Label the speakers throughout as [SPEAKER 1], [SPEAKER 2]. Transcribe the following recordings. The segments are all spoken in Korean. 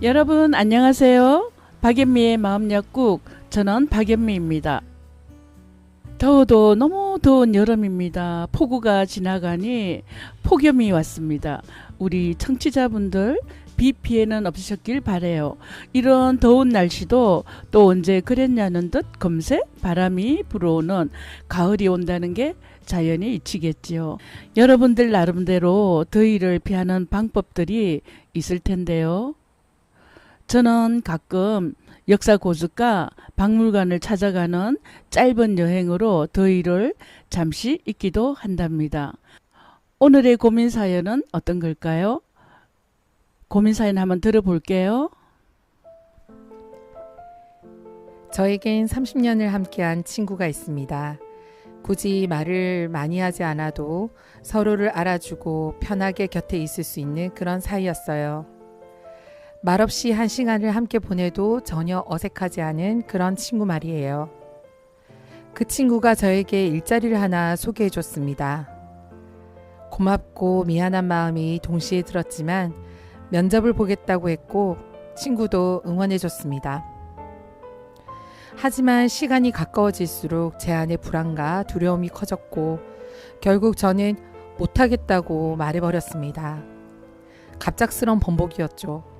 [SPEAKER 1] 여러분 안녕하세요. 박연미의 마음약국, 저는 박연미입니다. 더워도 너무 더운 여름입니다. 폭우가 지나가니 폭염이 왔습니다. 우리 청취자분들 비 피해는 없으셨길 바래요. 이런 더운 날씨도 또 언제 그랬냐는 듯 금세 바람이 불어오는 가을이 온다는 게 자연의 이치겠지요. 여러분들 나름대로 더위를 피하는 방법들이 있을 텐데요. 저는 가끔 역사 고수가 박물관을 찾아가는 짧은 여행으로 더위를 잠시 잊기도 한답니다. 오늘의 고민 사연은 어떤 걸까요? 고민 사연 한번 들어볼게요.
[SPEAKER 2] 저에겐 30년을 함께한 친구가 있습니다. 굳이 말을 많이 하지 않아도 서로를 알아주고 편하게 곁에 있을 수 있는 그런 사이였어요. 말없이 한 시간을 함께 보내도 전혀 어색하지 않은 그런 친구 말이에요. 그 친구가 저에게 일자리를 하나 소개해 줬습니다. 고맙고 미안한 마음이 동시에 들었지만 면접을 보겠다고 했고 친구도 응원해 줬습니다. 하지만 시간이 가까워질수록 제 안의 불안과 두려움이 커졌고 결국 저는 못하겠다고 말해버렸습니다. 갑작스런 번복이었죠.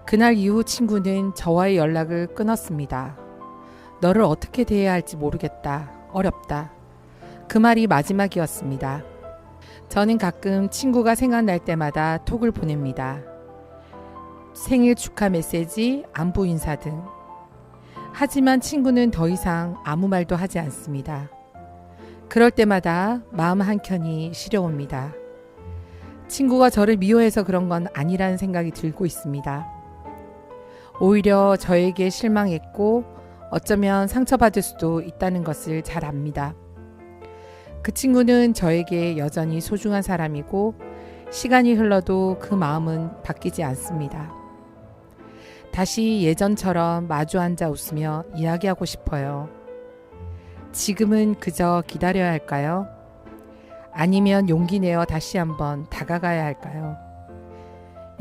[SPEAKER 2] 그날 이후 친구는 저와의 연락을 끊었습니다. 너를 어떻게 대해야 할지 모르겠다. 어렵다. 그 말이 마지막이었습니다. 저는 가끔 친구가 생각날 때마다 톡을 보냅니다. 생일 축하 메시지, 안부 인사 등. 하지만 친구는 더 이상 아무 말도 하지 않습니다. 그럴 때마다 마음 한켠이 시려옵니다. 친구가 저를 미워해서 그런 건 아니라는 생각이 들고 있습니다. 오히려 저에게 실망했고 어쩌면 상처받을 수도 있다는 것을 잘 압니다. 그 친구는 저에게 여전히 소중한 사람이고 시간이 흘러도 그 마음은 바뀌지 않습니다. 다시 예전처럼 마주 앉아 웃으며 이야기하고 싶어요. 지금은 그저 기다려야 할까요? 아니면 용기 내어 다시 한번 다가가야 할까요?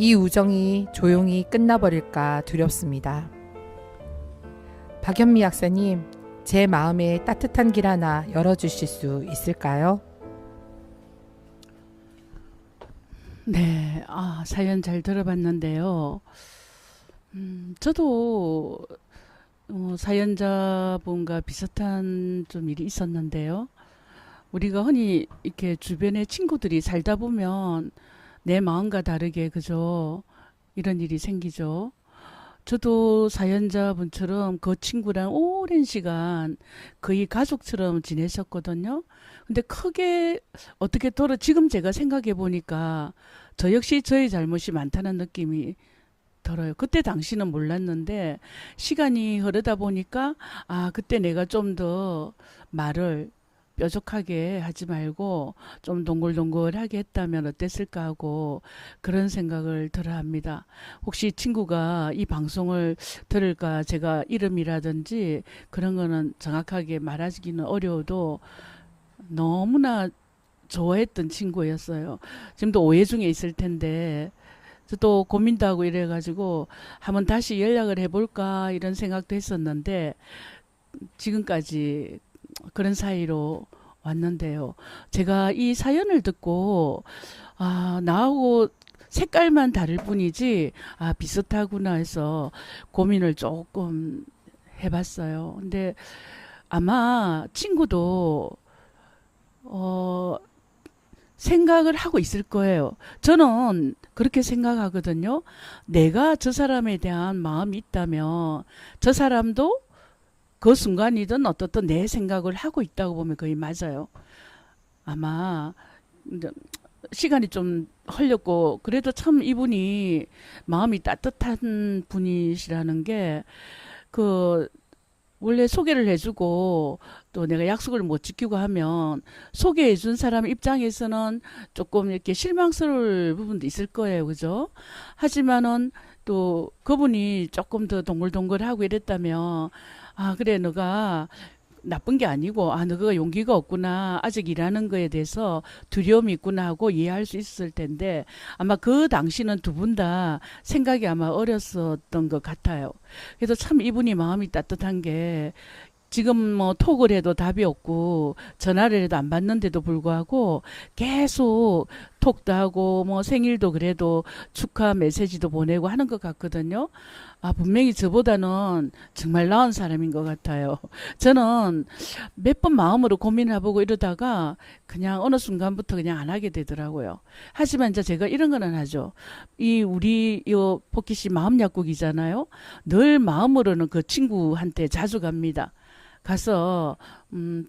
[SPEAKER 2] 이 우정이 조용히 끝나버릴까 두렵습니다. 박연미 약사님, 제 마음에 따뜻한 길 하나 열어주실 수 있을까요?
[SPEAKER 1] 네, 사연 잘 들어봤는데요. 저도 사연자분과 비슷한 좀 일이 있었는데요. 우리가 흔히 이렇게 주변에 친구들이 살다 보면 내 마음과 다르게 그죠? 이런 일이 생기죠. 저도 사연자분처럼 그 친구랑 오랜 시간 거의 가족처럼 지내셨거든요. 근데 크게 어떻게 지금 제가 생각해 보니까 저 역시 저의 잘못이 많다는 느낌이 들어요. 그때 당시는 몰랐는데 시간이 흐르다 보니까 그때 내가 좀 더 말을 뾰족하게 하지 말고 좀 동글동글하게 했다면 어땠을까 하고 그런 생각을 들어 합니다. 혹시 친구가 이 방송을 들을까 제가 이름이라든지 그런 거는 정확하게 말하기는 어려워도 너무나 좋아했던 친구였어요. 지금도 오해 중에 있을 텐데 또 고민도 하고 이래가지고 한번 다시 연락을 해볼까 이런 생각도 했었는데 지금까지 그런 사이로 왔는데요. 제가 이 사연을 듣고 나하고 색깔만 다를 뿐이지 비슷하구나 해서 고민을 조금 해봤어요. 근데 아마 친구도 생각을 하고 있을 거예요. 저는 그렇게 생각하거든요. 내가 저 사람에 대한 마음이 있다면 저 사람도 그 순간이든 어떻든 내 생각을 하고 있다고 보면 거의 맞아요. 아마 이제 시간이 좀 흘렸고 그래도 참 이분이 마음이 따뜻한 분이시라는 게 그 원래 소개를 해주고 또 내가 약속을 못 지키고 하면 소개해준 사람 입장에서는 조금 이렇게 실망스러울 부분도 있을 거예요. 그죠? 하지만은 또 그분이 조금 더 동글동글하고 이랬다면 그래 너가 나쁜 게 아니고 너가 용기가 없구나, 아직 일하는 거에 대해서 두려움이 있구나 하고 이해할 수 있을 텐데 아마 그 당시는 두 분 다 생각이 아마 어렸었던 것 같아요. 그래서 참 이분이 마음이 따뜻한 게 지금 뭐 톡을 해도 답이 없고 전화를 해도 안 받는데도 불구하고 계속 톡도 하고 뭐 생일도 그래도 축하 메시지도 보내고 하는 것 같거든요. 분명히 저보다는 정말 나은 사람인 것 같아요. 저는 몇 번 마음으로 고민해보고 이러다가 그냥 어느 순간부터 그냥 안 하게 되더라고요. 하지만 이제 제가 이런 거는 하죠. 우리 요 포키 씨 마음 약국이잖아요. 늘 마음으로는 그 친구한테 자주 갑니다. 가서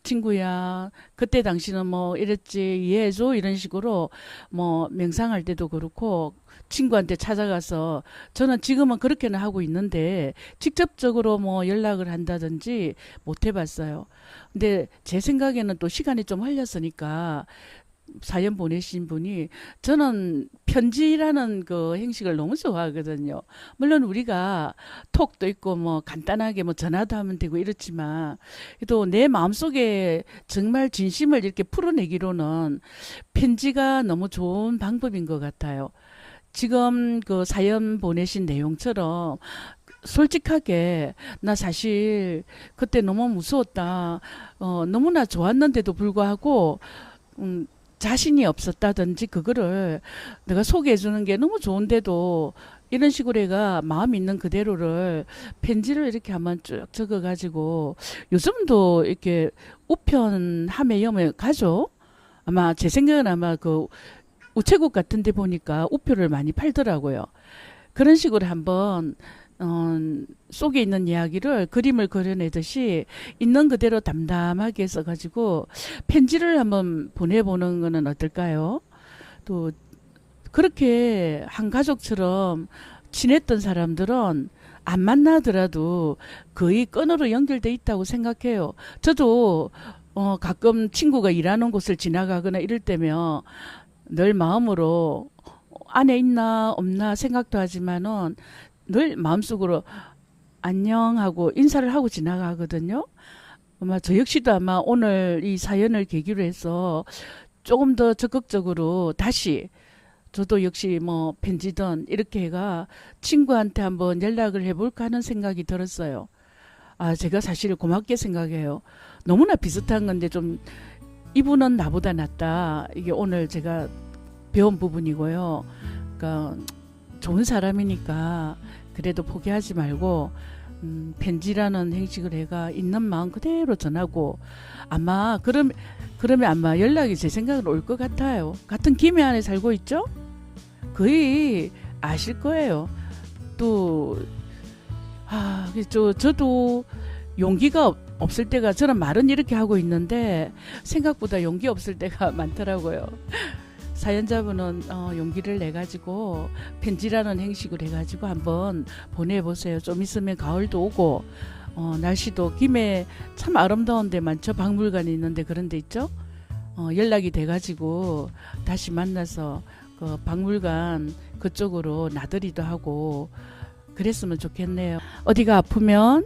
[SPEAKER 1] 친구야 그때 당시는 뭐 이랬지 이해해줘 이런 식으로 뭐 명상할 때도 그렇고 친구한테 찾아가서 저는 지금은 그렇게는 하고 있는데 직접적으로 뭐 연락을 한다든지 못 해봤어요. 근데 제 생각에는 또 시간이 좀 흘렸으니까 사연 보내신 분이 저는 편지라는 그 행식을 너무 좋아하거든요. 물론 우리가 톡도 있고 뭐 간단하게 뭐 전화도 하면 되고 이렇지만 또 내 마음속에 정말 진심을 이렇게 풀어내기로는 편지가 너무 좋은 방법인 것 같아요. 지금 그 사연 보내신 내용처럼 솔직하게 나 사실 그때 너무 무서웠다. 너무나 좋았는데도 불구하고 자신이 없었다든지 그거를 내가 소개해 주는 게 너무 좋은데도 이런 식으로 해가 마음 있는 그대로를 편지를 이렇게 한번 쭉 적어 가지고 요즘도 이렇게 우편함에 여면 가죠. 아마 제 생각은 아마 그 우체국 같은 데 보니까 우표를 많이 팔더라고요. 그런 식으로 한번 속에 있는 이야기를 그림을 그려내듯이 있는 그대로 담담하게 써가지고 편지를 한번 보내보는 거는 어떨까요? 또 그렇게 한 가족처럼 지냈던 사람들은 안 만나더라도 거의 끈으로 연결돼 있다고 생각해요. 저도 가끔 친구가 일하는 곳을 지나가거나 이럴 때면 늘 마음으로 안에 있나 없나 생각도 하지만은 늘 마음속으로 안녕하고 인사를 하고 지나가거든요. 아마 저 역시도 아마 오늘 이 사연을 계기로 해서 조금 더 적극적으로 다시 저도 역시 뭐 편지든 이렇게 해가 친구한테 한번 연락을 해볼까 하는 생각이 들었어요. 제가 사실 고맙게 생각해요. 너무나 비슷한 건데 좀 이분은 나보다 낫다. 이게 오늘 제가 배운 부분이고요. 그러니까 좋은 사람이니까 그래도 포기하지 말고 편지라는 형식을 해가 있는 마음 그대로 전하고 아마 그러면 아마 연락이 제 생각은 올 것 같아요. 같은 김해 안에 살고 있죠? 거의 아실 거예요. 또 저도 용기가 없을 때가 저는 말은 이렇게 하고 있는데 생각보다 용기 없을 때가 많더라고요. 사연자분은 용기를 내가지고 편지라는 행식을 해가지고 한번 보내보세요. 좀 있으면 가을도 오고 날씨도 김해 참 아름다운 데 많죠. 박물관이 있는데 그런 데 있죠. 연락이 돼가지고 다시 만나서 그 박물관 그쪽으로 나들이도 하고 그랬으면 좋겠네요. 어디가 아프면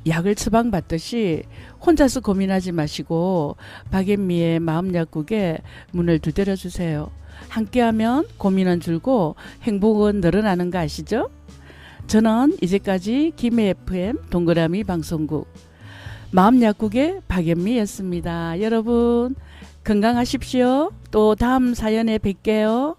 [SPEAKER 1] 약을 처방받듯이 혼자서 고민하지 마시고 박앤미의 마음약국에 문을 두드려 주세요. 함께하면 고민은 줄고 행복은 늘어나는 거 아시죠? 저는 이제까지 김해 FM 동그라미 방송국 마음약국의 박앤미였습니다. 여러분 건강하십시오. 또 다음 사연에 뵐게요.